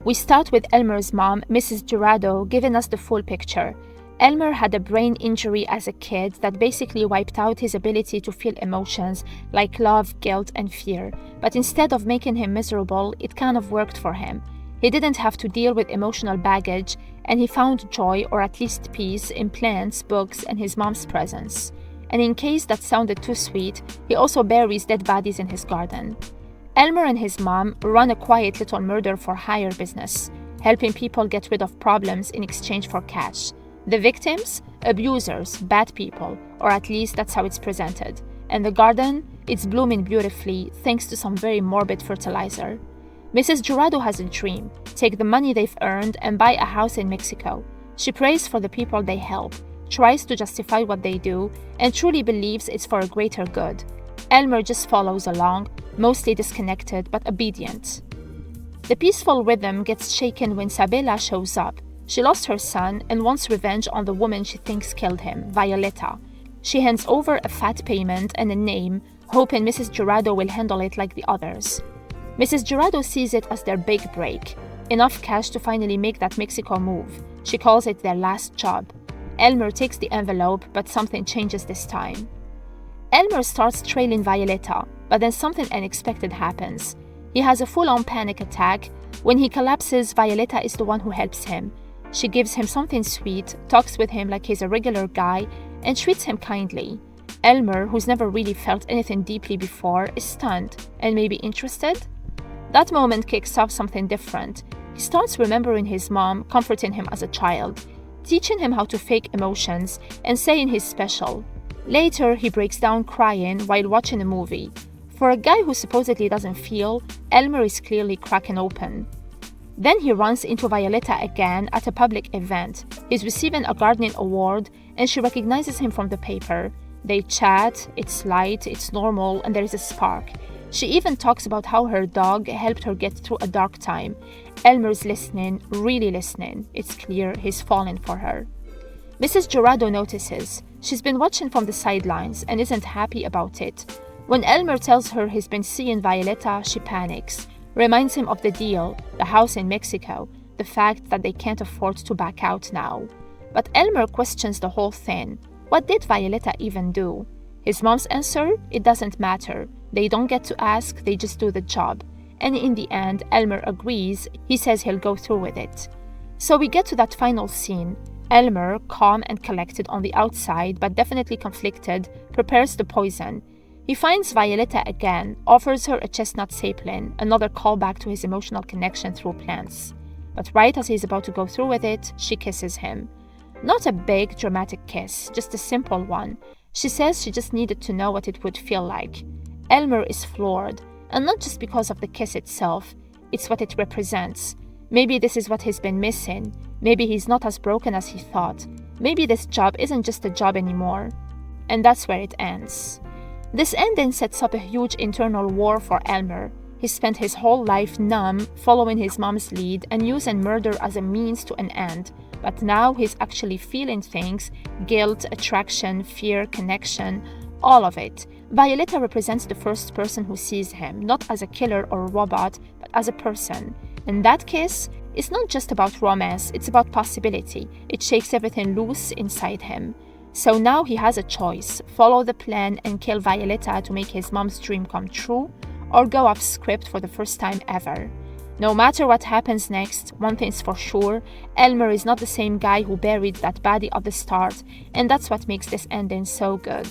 We start with Elmer's mom, Mrs. Jurado, giving us the full picture. Elmer had a brain injury as a kid that basically wiped out his ability to feel emotions like love, guilt, and fear. But instead of making him miserable, it kind of worked for him. He didn't have to deal with emotional baggage, and he found joy, or at least peace, in plants, books, and his mom's presence. And in case that sounded too sweet, he also buries dead bodies in his garden. Elmer and his mom run a quiet little murder-for-hire business, helping people get rid of problems in exchange for cash. The victims? Abusers, bad people, or at least that's how it's presented. And the garden? It's blooming beautifully thanks to some very morbid fertilizer. Mrs. Jurado has a dream: take the money they've earned and buy a house in Mexico. She prays for the people they help, tries to justify what they do, and truly believes it's for a greater good. Elmer just follows along, mostly disconnected but obedient. The peaceful rhythm gets shaken when Sabela shows up. She lost her son and wants revenge on the woman she thinks killed him, Violeta. She hands over a fat payment and a name, hoping Mrs. Jurado will handle it like the others. Mrs. Jurado sees it as their big break, enough cash to finally make that Mexico move. She calls it their last job. Elmer takes the envelope, but something changes this time. Elmer starts trailing Violeta, but then something unexpected happens. He has a full-on panic attack. When he collapses, Violeta is the one who helps him. She gives him something sweet, talks with him like he's a regular guy, and treats him kindly. Elmer, who's never really felt anything deeply before, is stunned and maybe interested. That moment kicks off something different. He starts remembering his mom comforting him as a child, teaching him how to fake emotions, and saying he's special. Later, he breaks down crying while watching a movie. For a guy who supposedly doesn't feel, Elmer is clearly cracking open. Then he runs into Violeta again at a public event. He's receiving a gardening award, and she recognizes him from the paper. They chat, it's light, it's normal, and there is a spark. She even talks about how her dog helped her get through a dark time. Elmer's listening, really listening. It's clear he's falling for her. Mrs. Jurado notices. She's been watching from the sidelines and isn't happy about it. When Elmer tells her he's been seeing Violeta, she panics. Reminds him of the deal, the house in Mexico, the fact that they can't afford to back out now. But Elmer questions the whole thing. What did Violeta even do? His mom's answer? It doesn't matter. They don't get to ask, they just do the job. And in the end, Elmer agrees. He says he'll go through with it. So we get to that final scene. Elmer, calm and collected on the outside, but definitely conflicted, prepares the poison. He finds Violeta again, offers her a chestnut sapling, another callback to his emotional connection through plants. But right as he's about to go through with it, she kisses him. Not a big, dramatic kiss, just a simple one. She says she just needed to know what it would feel like. Elmer is floored, and not just because of the kiss itself, it's what it represents. Maybe this is what he's been missing. Maybe he's not as broken as he thought. Maybe this job isn't just a job anymore. And that's where it ends. This ending sets up a huge internal war for Elmer. He spent his whole life numb, following his mom's lead and using murder as a means to an end. But now he's actually feeling things: guilt, attraction, fear, connection, all of it. Violeta represents the first person who sees him, not as a killer or a robot, but as a person. And that kiss is not just about romance, it's about possibility. It shakes everything loose inside him. So now he has a choice: follow the plan and kill Violeta to make his mom's dream come true, or go off script for the first time ever. No matter what happens next, one thing's for sure: Elmer is not the same guy who buried that body at the start, and that's what makes this ending so good.